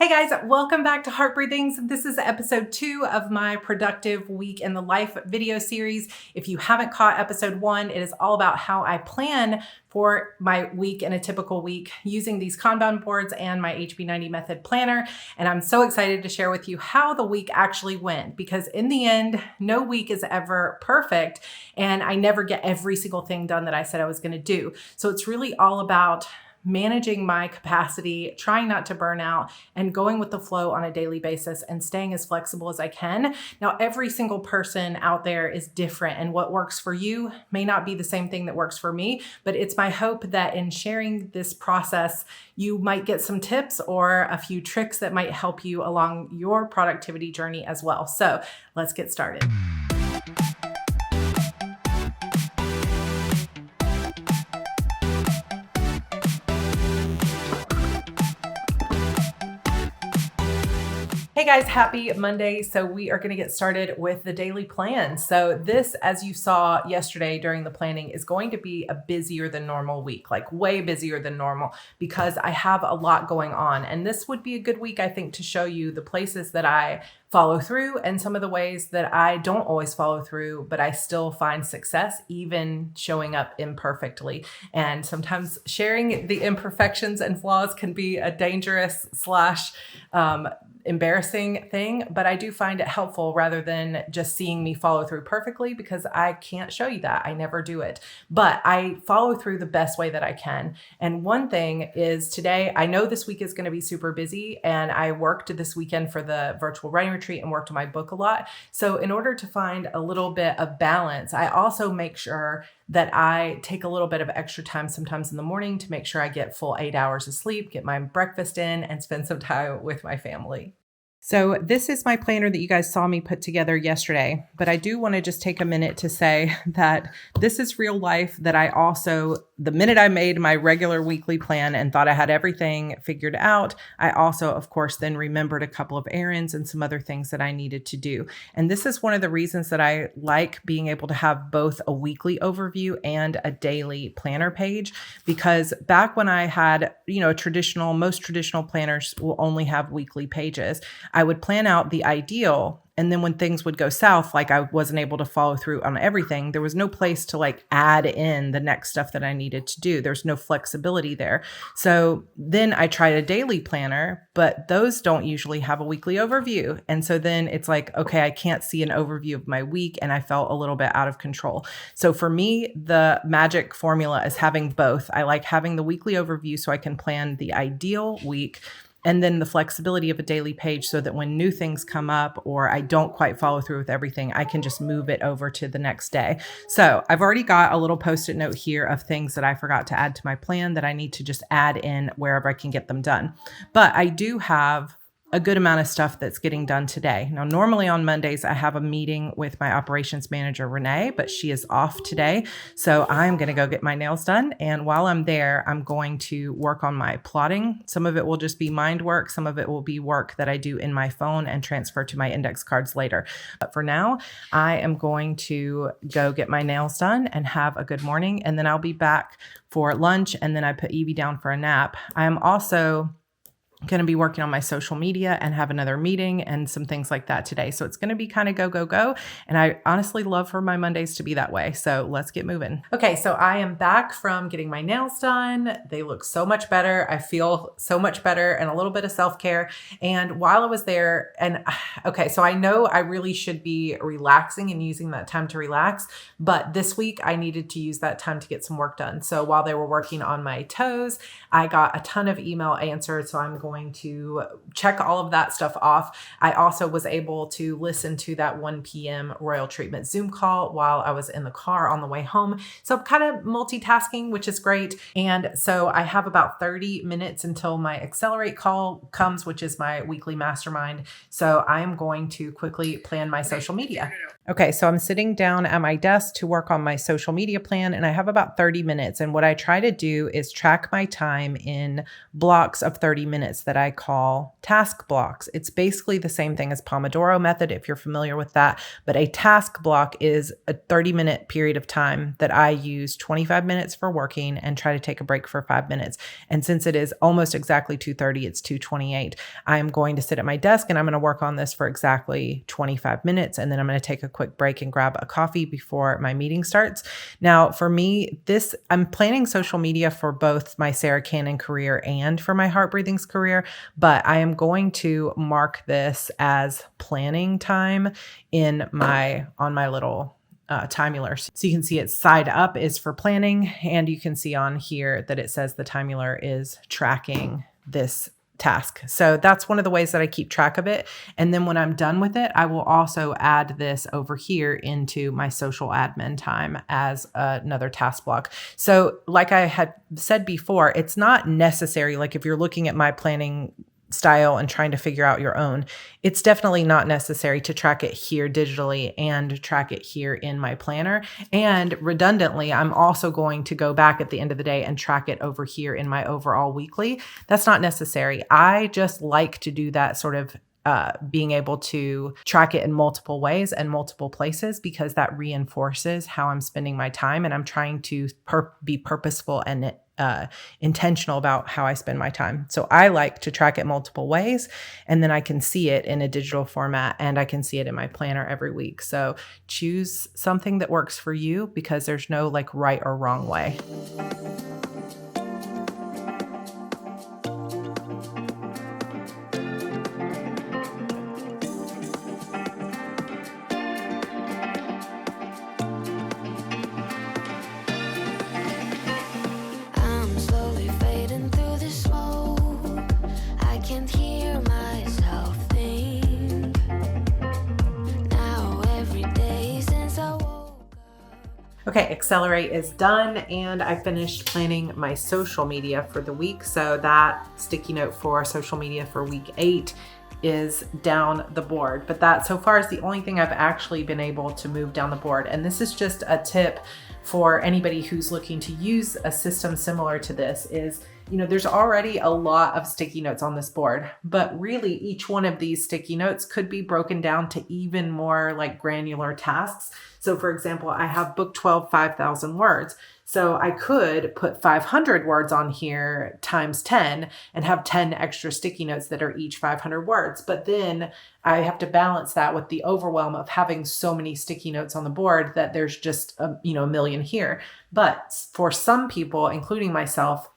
Hey guys, welcome back to Heart Breathings. This is episode 2 of my Productive Week in the Life video series. If you haven't caught episode 1, it is all about how I plan for my week in a typical week using these Kanban boards and my HB90 method planner. And I'm so excited to share with you how the week actually went, because in the end, no week is ever perfect and I never get every single thing done that I said I was going to do. So it's really all about managing my capacity, trying not to burn out, and going with the flow on a daily basis and staying as flexible as I can. Now, every single person out there is different, and what works for you may not be the same thing that works for me, but it's my hope that in sharing this process, you might get some tips or a few tricks that might help you along your productivity journey as well. So let's get started. Hey guys, happy Monday. So we are going to get started with the daily plan. So this, as you saw yesterday during the planning, is going to be a busier than normal week, like way busier than normal, because I have a lot going on. And this would be a good week, I think, to show you the places that I follow through and some of the ways that I don't always follow through, but I still find success even showing up imperfectly. And sometimes sharing the imperfections and flaws can be a dangerous / embarrassing thing, but I do find it helpful rather than just seeing me follow through perfectly, because I can't show you that. I never do it, but I follow through the best way that I can. And one thing is today, I know this week is going to be super busy, and I worked this weekend for the virtual writing retreat and worked on my book a lot. So in order to find a little bit of balance, I also make sure that I take a little bit of extra time sometimes in the morning to make sure I get full 8 hours of sleep, get my breakfast in, and spend some time with my family. So this is my planner that you guys saw me put together yesterday, but I do want to just take a minute to say that this is real life, that I also, the minute I made my regular weekly plan and thought I had everything figured out, I also, of course, then remembered a couple of errands and some other things that I needed to do. And this is one of the reasons that I like being able to have both a weekly overview and a daily planner page, because back when I had, most traditional planners will only have weekly pages. I would plan out the ideal, and then when things would go south, like I wasn't able to follow through on everything, there was no place to add in the next stuff that I needed to do. There's no flexibility there. So then I tried a daily planner, but those don't usually have a weekly overview. And so then it's like, okay, I can't see an overview of my week, and I felt a little bit out of control. So for me, the magic formula is having both. I like having the weekly overview so I can plan the ideal week, and then the flexibility of a daily page so that when new things come up or I don't quite follow through with everything, I can just move it over to the next day. So I've already got a little Post-it note here of things that I forgot to add to my plan that I need to just add in wherever I can get them done. But I do have a good amount of stuff that's getting done today. Now, normally on Mondays, I have a meeting with my operations manager, Renee, but she is off today. So I'm going to go get my nails done. And while I'm there, I'm going to work on my plotting. Some of it will just be mind work. Some of it will be work that I do in my phone and transfer to my index cards later. But for now, I am going to go get my nails done and have a good morning. And then I'll be back for lunch. And then I put Evie down for a nap. I am also going to be working on my social media and have another meeting and some things like that today. So it's going to be kind of go, go, go. And I honestly love for my Mondays to be that way. So let's get moving. Okay. So I am back from getting my nails done. They look so much better. I feel so much better, and a little bit of self-care. And while I was there, so I know I really should be relaxing and using that time to relax, but this week I needed to use that time to get some work done. So while they were working on my toes, I got a ton of email answered. So I'm going to check all of that stuff off. I also was able to listen to that 1 p.m. Royal Treatment Zoom call while I was in the car on the way home. So I'm kind of multitasking, which is great. And so I have about 30 minutes until my Accelerate call comes, which is my weekly mastermind. So I am going to quickly plan my social media. Okay, so I'm sitting down at my desk to work on my social media plan, and I have about 30 minutes. And what I try to do is track my time in blocks of 30 minutes that I call task blocks. It's basically the same thing as Pomodoro method, if you're familiar with that. But a task block is a 30-minute period of time that I use 25 minutes for working and try to take a break for 5 minutes. And since it is almost exactly 2:30, it's 2:28. I'm going to sit at my desk and I'm going to work on this for exactly 25 minutes. And then I'm going to take a quick break and grab a coffee before my meeting starts. Now, for me, I'm planning social media for both my Sarra Cannon career and for my Heart Breathings career, but I am going to mark this as planning time on my little timular. So you can see it's side up is for planning, and you can see on here that it says the timular is tracking this task. So that's one of the ways that I keep track of it. And then when I'm done with it, I will also add this over here into my social admin time as another task block. So like I had said before, it's not necessary. Like if you're looking at my planning style and trying to figure out your own, it's definitely not necessary to track it here digitally and track it here in my planner. And redundantly, I'm also going to go back at the end of the day and track it over here in my overall weekly. That's not necessary. I just like to do that sort of being able to track it in multiple ways and multiple places, because that reinforces how I'm spending my time. And I'm trying to be purposeful and intentional about how I spend my time. So I like to track it multiple ways, and then I can see it in a digital format and I can see it in my planner every week. So choose something that works for you, because there's no like right or wrong way. Okay, Accelerate is done, and I finished planning my social media for the week. So that sticky note for social media for week 8 is down the board. But that so far is the only thing I've actually been able to move down the board. And this is just a tip for anybody who's looking to use a system similar to this is, there's already a lot of sticky notes on this board, but really each one of these sticky notes could be broken down to even more like granular tasks. So for example, I have book 12, 5,000 words. So I could put 500 words on here times 10 and have 10 extra sticky notes that are each 500 words. But then I have to balance that with the overwhelm of having so many sticky notes on the board that there's just a million here. But for some people, including myself,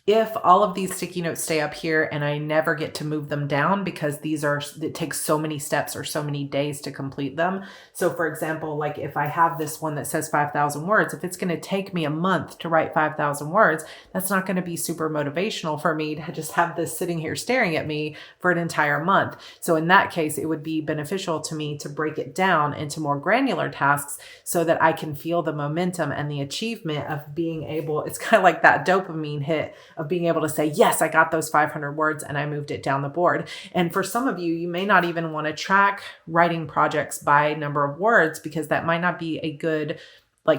if all of these sticky notes stay up here and I never get to move them down because it takes so many steps or so many days to complete them. So for example, like if I have this one that says 5,000 words, if it's going to take me a month to write 5,000 words, that's not going to be super motivational for me to just have this sitting here staring at me for an entire month. So in that case, it would be beneficial to me to break it down into more granular tasks so that I can feel the momentum and the achievement of being able, it's kind of like that dopamine hit of being able to say, yes, I got those 500 words and I moved it down the board. And for some of you, you may not even want to track writing projects by number of words, because that might not be a good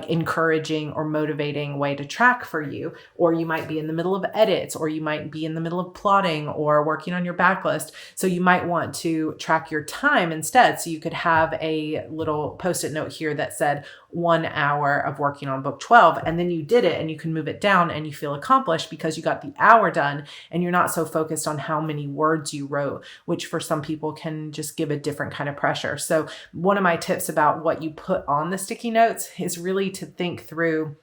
encouraging or motivating way to track for you. Or you might be in the middle of edits, or you might be in the middle of plotting or working on your backlist. So you might want to track your time instead. So you could have a little post-it note here that said 1 hour of working on book 12, and then you did it and you can move it down and you feel accomplished because you got the hour done and you're not so focused on how many words you wrote, which for some people can just give a different kind of pressure. So one of my tips about what you put on the sticky notes is really to think through,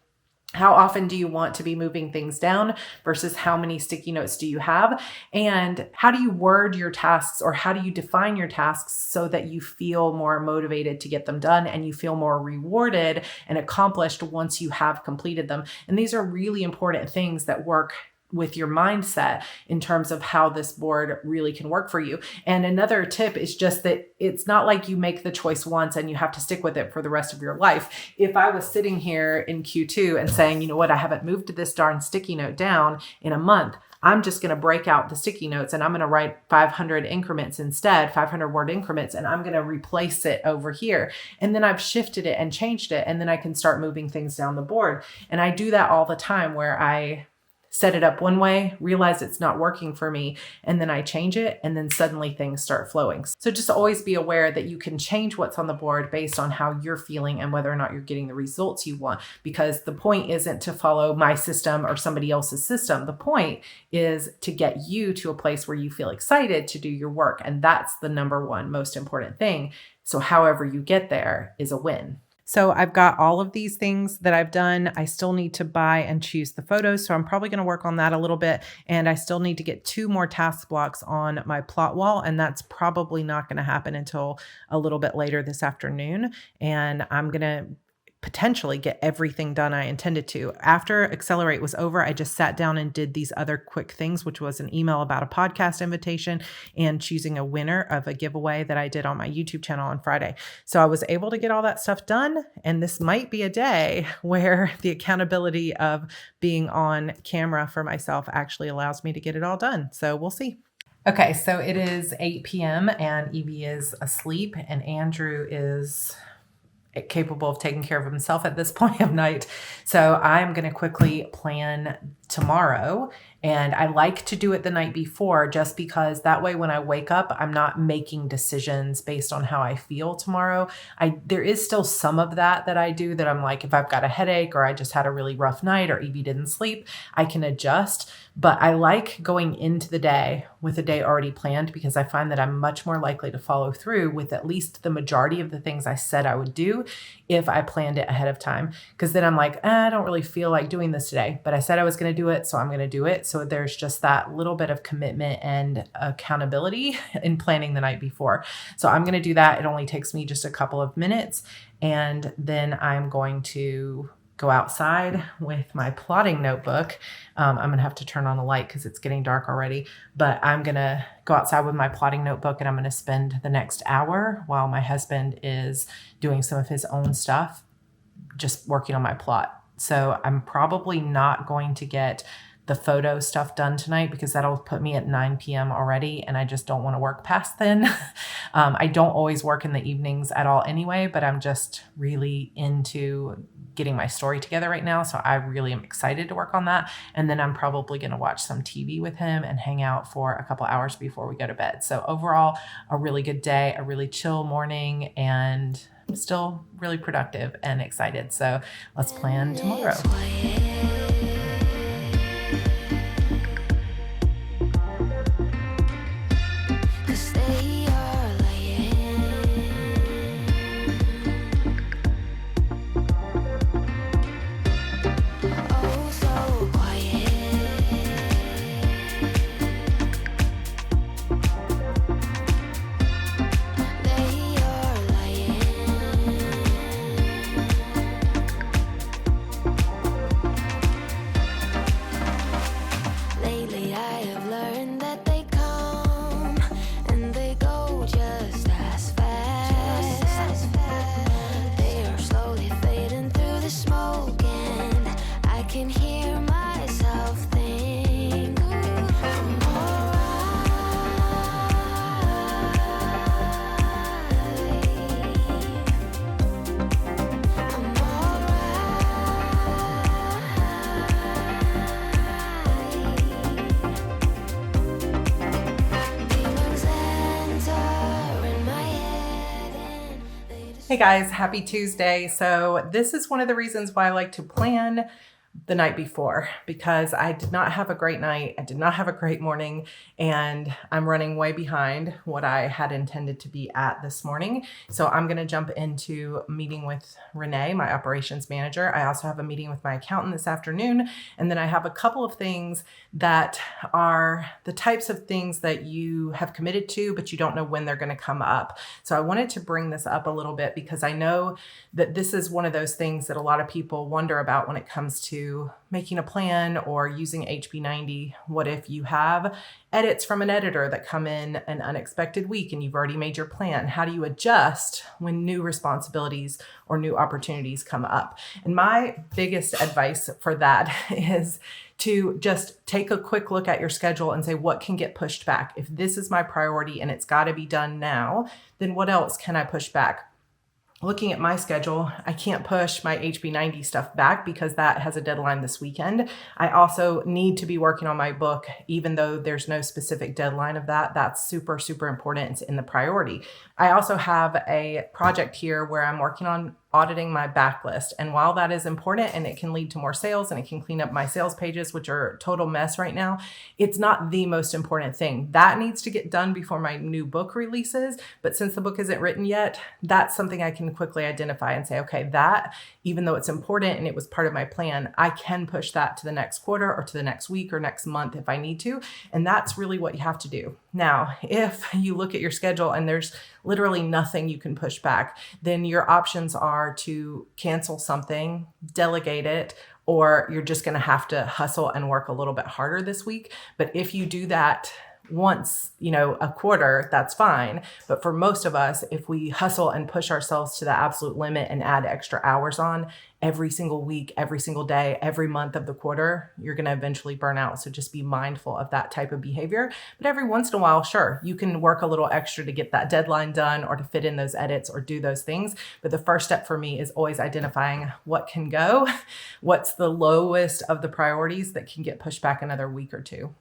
how often do you want to be moving things down versus how many sticky notes do you have? And how do you word your tasks, or how do you define your tasks so that you feel more motivated to get them done and you feel more rewarded and accomplished once you have completed them? And these are really important things that work with your mindset in terms of how this board really can work for you. And another tip is just that it's not like you make the choice once and you have to stick with it for the rest of your life. If I was sitting here in Q2 and saying, you know what, I haven't moved this darn sticky note down in a month, I'm just going to break out the sticky notes and I'm going to write 500 increments instead, 500 word increments, and I'm going to replace it over here. And then I've shifted it and changed it. And then I can start moving things down the board. And I do that all the time where I set it up one way, realize it's not working for me, and then I change it, and then suddenly things start flowing. So just always be aware that you can change what's on the board based on how you're feeling and whether or not you're getting the results you want, because the point isn't to follow my system or somebody else's system. The point is to get you to a place where you feel excited to do your work, and that's the number one most important thing. So however you get there is a win. So I've got all of these things that I've done. I still need to buy and choose the photos. So I'm probably going to work on that a little bit. And I still need to get 2 more task blocks on my plot wall. And that's probably not going to happen until a little bit later this afternoon. And I'm going to potentially get everything done I intended to. After Accelerate was over, I just sat down and did these other quick things, which was an email about a podcast invitation and choosing a winner of a giveaway that I did on my YouTube channel on Friday. So I was able to get all that stuff done. And this might be a day where the accountability of being on camera for myself actually allows me to get it all done. So we'll see. Okay, so it is 8 p.m. and Evie is asleep and Andrew is capable of taking care of himself at this point of night. So I'm going to quickly plan tomorrow. And I like to do it the night before just because that way when I wake up, I'm not making decisions based on how I feel tomorrow. There is still some of that I do that I'm like, if I've got a headache or I just had a really rough night or Evie didn't sleep, I can adjust. But I like going into the day with a day already planned because I find that I'm much more likely to follow through with at least the majority of the things I said I would do if I planned it ahead of time. Because then I'm like, I don't really feel like doing this today, but I said I was going to do it, so I'm going to do it. So there's just that little bit of commitment and accountability in planning the night before. So I'm going to do that. It only takes me just a couple of minutes. And then I'm going to go outside with my plotting notebook. I'm going to have to turn on the light because it's getting dark already, but I'm going to go outside with my plotting notebook and I'm going to spend the next hour while my husband is doing some of his own stuff, just working on my plot. So I'm probably not going to get the photo stuff done tonight because that'll put me at 9 p.m. already. And I just don't want to work past then. I don't always work in the evenings at all anyway, but I'm just really into getting my story together right now. So I really am excited to work on that. And then I'm probably going to watch some TV with him and hang out for a couple hours before we go to bed. So overall, a really good day, a really chill morning, and I'm still really productive and excited. So let's plan tomorrow. Hey guys, happy Tuesday. So this is one of the reasons why I like to plan the night before, because I did not have a great night. I did not have a great morning, and I'm running way behind what I had intended to be at this morning. So I'm going to jump into a meeting with Renee, my operations manager. I also have a meeting with my accountant this afternoon. And then I have a couple of things that are the types of things that you have committed to, but you don't know when they're going to come up. So I wanted to bring this up a little bit because I know that this is one of those things that a lot of people wonder about when it comes to to making a plan or using HB90, what if you have edits from an editor that come in an unexpected week and you've already made your plan? How do you adjust when new responsibilities or new opportunities come up? And my biggest advice for that is to just take a quick look at your schedule and say, what can get pushed back? If this is my priority and it's got to be done now, then what else can I push back? Looking at my schedule, I can't push my HB90 stuff back because that has a deadline this weekend. I also need to be working on my book, even though there's no specific deadline of that. That's super, super important. It's in the priority. I also have a project here where I'm working on auditing my backlist. And while that is important and it can lead to more sales and it can clean up my sales pages, which are a total mess right now, it's not the most important thing. That needs to get done before my new book releases. But since the book isn't written yet, that's something I can quickly identify and say, okay, that, even though it's important and it was part of my plan, I can push that to the next quarter or to the next week or next month if I need to. And that's really what you have to do. Now, if you look at your schedule and there's literally nothing you can push back, then your options are to cancel something, delegate it, or you're just going to have to hustle and work a little bit harder this week. But if you do that once, a quarter, that's fine. But for most of us, if we hustle and push ourselves to the absolute limit and add extra hours on every single week, every single day, every month of the quarter, you're going to eventually burn out. So just be mindful of that type of behavior. But every once in a while, sure, you can work a little extra to get that deadline done or to fit in those edits or do those things. But the first step for me is always identifying what can go, what's the lowest of the priorities that can get pushed back another week or two.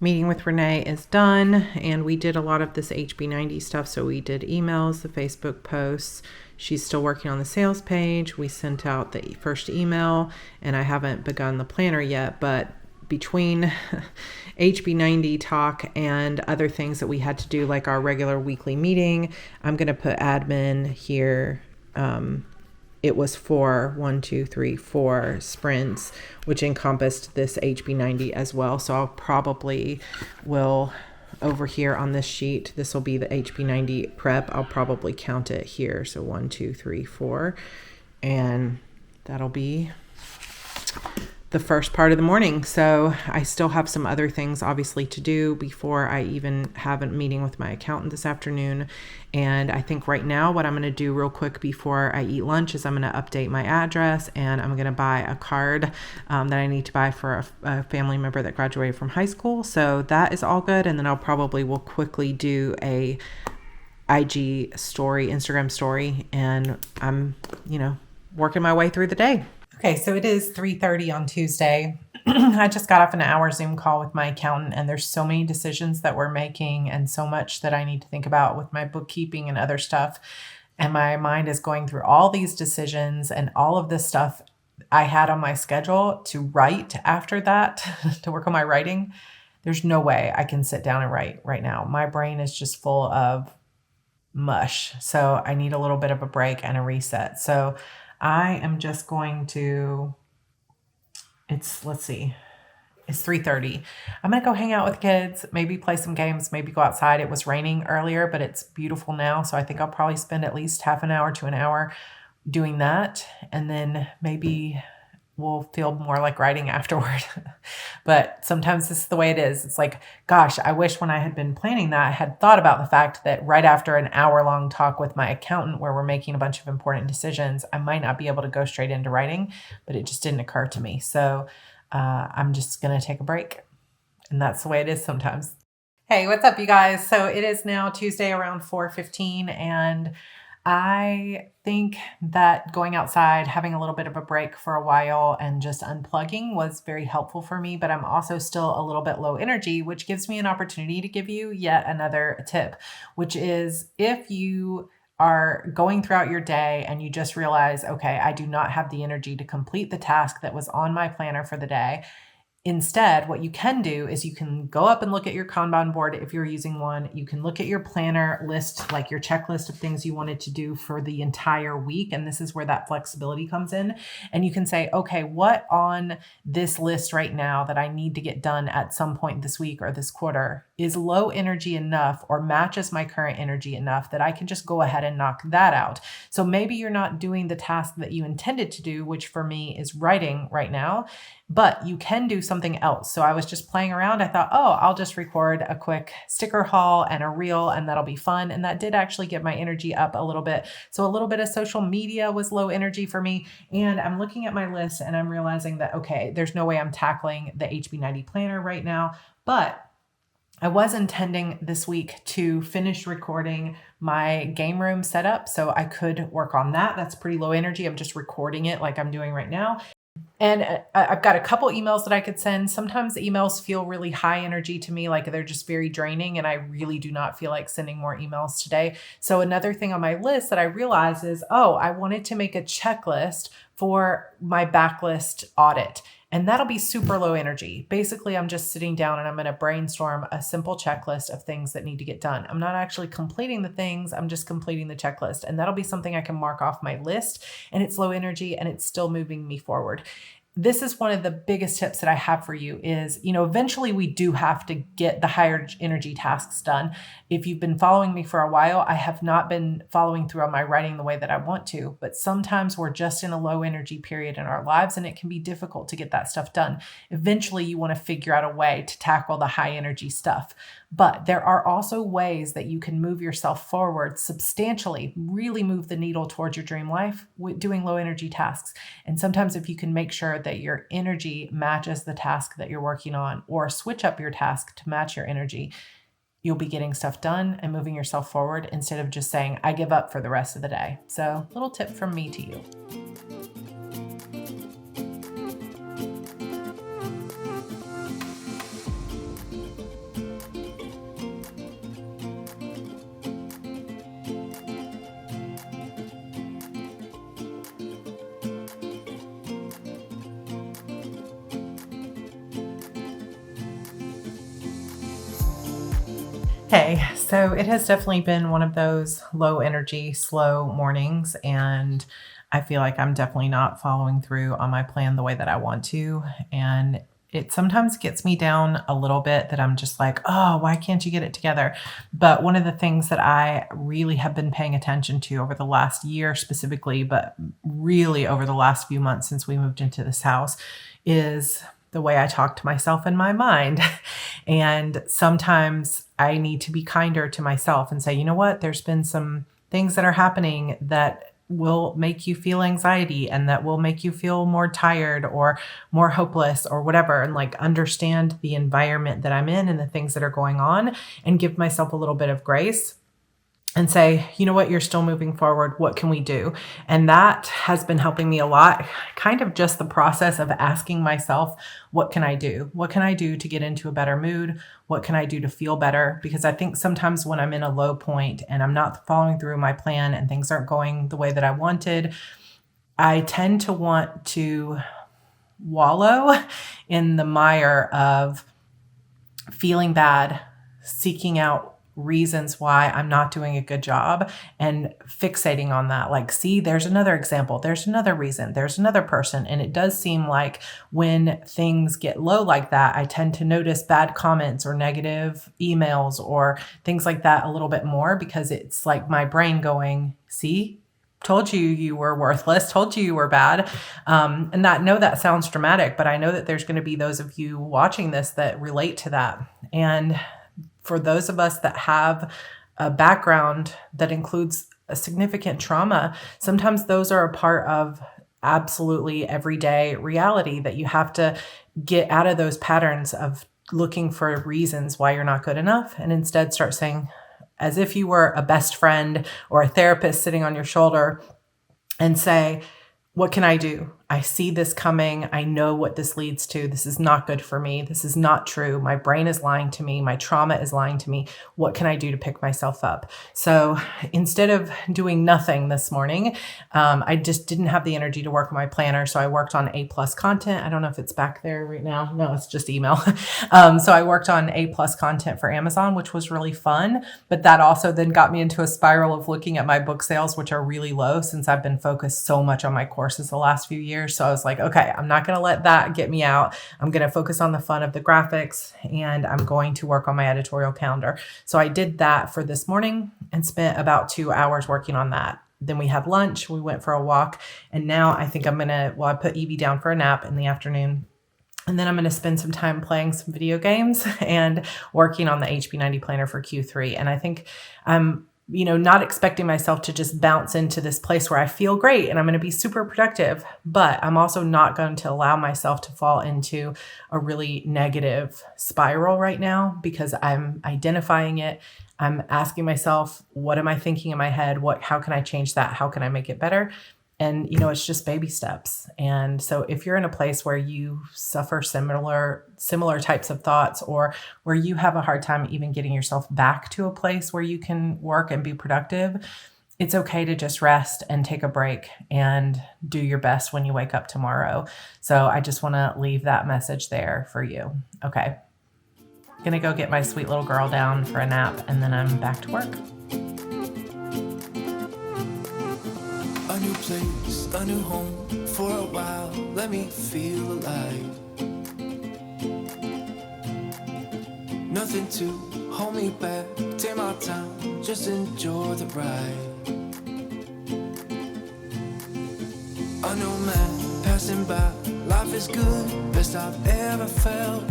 Meeting with Renee is done, and we did a lot of this HB90 stuff. So we did emails, the Facebook posts. She's still working on the sales page. We sent out the first email, and I haven't begun the planner yet, but between HB90 talk and other things that we had to do, like our regular weekly meeting, I'm going to put admin here. It was 4 sprints, which encompassed this HB90 as well. So I'll probably will over here on this sheet, this will be the HB90 prep. I'll probably count it here. So 1, 2, 3, 4, and that'll be the first part of the morning. So I still have some other things obviously to do before I even have a meeting with my accountant this afternoon. And I think right now what I'm going to do real quick before I eat lunch is I'm going to update my address, and I'm going to buy a card that I need to buy for a family member that graduated from high school. So that is all good. And then I'll probably will quickly do a Instagram story, and I'm, working my way through the day. Okay, so it is 3:30 on Tuesday. I just got off an hour Zoom call with my accountant, and there's so many decisions that we're making and so much that I need to think about with my bookkeeping and other stuff. And my mind is going through all these decisions and all of this stuff I had on my schedule to write after that, to work on my writing. There's no way I can sit down and write right now. My brain is just full of mush. So I need a little bit of a break and a reset. So I am just going to, it's 3:30. I'm going to go hang out with kids, maybe play some games, maybe go outside. It was raining earlier, but it's beautiful now. So I think I'll probably spend at least half an hour to an hour doing that. And then maybe we'll feel more like writing afterward. But sometimes this is the way it is. It's like, gosh, I wish when I had been planning that I had thought about the fact that right after an hour-long talk with my accountant where we're making a bunch of important decisions, I might not be able to go straight into writing, but it just didn't occur to me. So I'm just going to take a break. And that's the way it is sometimes. Hey, what's up, you guys? So it is now Tuesday around 4:15, and I think that going outside, having a little bit of a break for a while and just unplugging was very helpful for me, but I'm also still a little bit low energy, which gives me an opportunity to give you yet another tip, which is if you are going throughout your day and you just realize, okay, I do not have the energy to complete the task that was on my planner for the day. Instead, what you can do is you can go up and look at your Kanban board if you're using one. You can look at your planner list, like your checklist of things you wanted to do for the entire week. And this is where that flexibility comes in. And you can say, okay, what on this list right now that I need to get done at some point this week or this quarter is low energy enough or matches my current energy enough that I can just go ahead and knock that out. So maybe you're not doing the task that you intended to do, which for me is writing right now, but you can do something else. So I was just playing around. I thought, oh, I'll just record a quick sticker haul and a reel, and that'll be fun. And that did actually get my energy up a little bit. So a little bit of social media was low energy for me. And I'm looking at my list and I'm realizing that, okay, there's no way I'm tackling the HB90 planner right now, but I was intending this week to finish recording my game room setup so I could work on that. That's pretty low energy. I'm just recording it like I'm doing right now. And I've got a couple emails that I could send. Sometimes the emails feel really high energy to me, like they're just very draining, and I really do not feel like sending more emails today. So another thing on my list that I realized is, oh, I wanted to make a checklist for my backlist audit. And that'll be super low energy. Basically, I'm just sitting down and I'm going to brainstorm a simple checklist of things that need to get done. I'm not actually completing the things, I'm just completing the checklist. And that'll be something I can mark off my list, and it's low energy and it's still moving me forward. This is one of the biggest tips that I have for you is, eventually we do have to get the higher energy tasks done. If you've been following me for a while, I have not been following through on my writing the way that I want to, but sometimes we're just in a low energy period in our lives and it can be difficult to get that stuff done. Eventually you want to figure out a way to tackle the high energy stuff. But there are also ways that you can move yourself forward substantially, really move the needle towards your dream life with doing low energy tasks. And sometimes if you can make sure that your energy matches the task that you're working on, or switch up your task to match your energy, you'll be getting stuff done and moving yourself forward instead of just saying, I give up for the rest of the day. So, little tip from me to you. Hey, so it has definitely been one of those low energy, slow mornings, and I feel like I'm definitely not following through on my plan the way that I want to. And it sometimes gets me down a little bit that I'm just like, oh, why can't you get it together? But one of the things that I really have been paying attention to over the last year specifically, but really over the last few months since we moved into this house, is the way I talk to myself in my mind. And sometimes I need to be kinder to myself and say, you know what, there's been some things that are happening that will make you feel anxiety and that will make you feel more tired or more hopeless or whatever, and like understand the environment that I'm in and the things that are going on, and give myself a little bit of grace and say, you know what, you're still moving forward. What can we do? And that has been helping me a lot. Kind of just the process of asking myself, what can I do? What can I do to get into a better mood? What can I do to feel better? Because I think sometimes when I'm in a low point and I'm not following through my plan and things aren't going the way that I wanted, I tend to want to wallow in the mire of feeling bad, seeking out reasons why I'm not doing a good job and fixating on that. Like, see, there's another example. There's another reason. There's another person. And it does seem like when things get low like that, I tend to notice bad comments or negative emails or things like that a little bit more, because it's like my brain going, see, told you you were worthless, told you you were bad. And that sounds dramatic, but I know that there's going to be those of you watching this that relate to that. And for those of us that have a background that includes a significant trauma, sometimes those are a part of absolutely everyday reality that you have to get out of those patterns of looking for reasons why you're not good enough, and instead start saying, as if you were a best friend or a therapist sitting on your shoulder, and say, what can I do? I see this coming. I know what this leads to. This is not good for me. This is not true. My brain is lying to me. My trauma is lying to me. What can I do to pick myself up? So instead of doing nothing this morning, I just didn't have the energy to work on my planner. So I worked on A+ content. I don't know if it's back there right now. No, it's just email. So I worked on A+ content for Amazon, which was really fun. But that also then got me into a spiral of looking at my book sales, which are really low since I've been focused so much on my courses the last few years. years. So I was like, okay, I'm not going to let that get me out. I'm going to focus on the fun of the graphics, and I'm going to work on my editorial calendar. So I did that for this morning and spent about 2 hours working on that. Then we had lunch, we went for a walk, and now I think I put Evie down for a nap in the afternoon. And then I'm going to spend some time playing some video games and working on the HB90 planner for Q3. And I think I'm, not expecting myself to just bounce into this place where I feel great and I'm going to be super productive, but I'm also not going to allow myself to fall into a really negative spiral right now, because I'm identifying it. I'm asking myself, what am I thinking in my head? How can I change that? How can I make it better? And, it's just baby steps. And so if you're in a place where you suffer similar types of thoughts, or where you have a hard time even getting yourself back to a place where you can work and be productive, it's okay to just rest and take a break and do your best when you wake up tomorrow. So I just want to leave that message there for you. Okay. Gonna go get my sweet little girl down for a nap, and then I'm back to work. A new place, a new home, for a while, let me feel alive. Nothing to hold me back, take my time, just enjoy the ride. A new man passing by, life is good, best I've ever felt.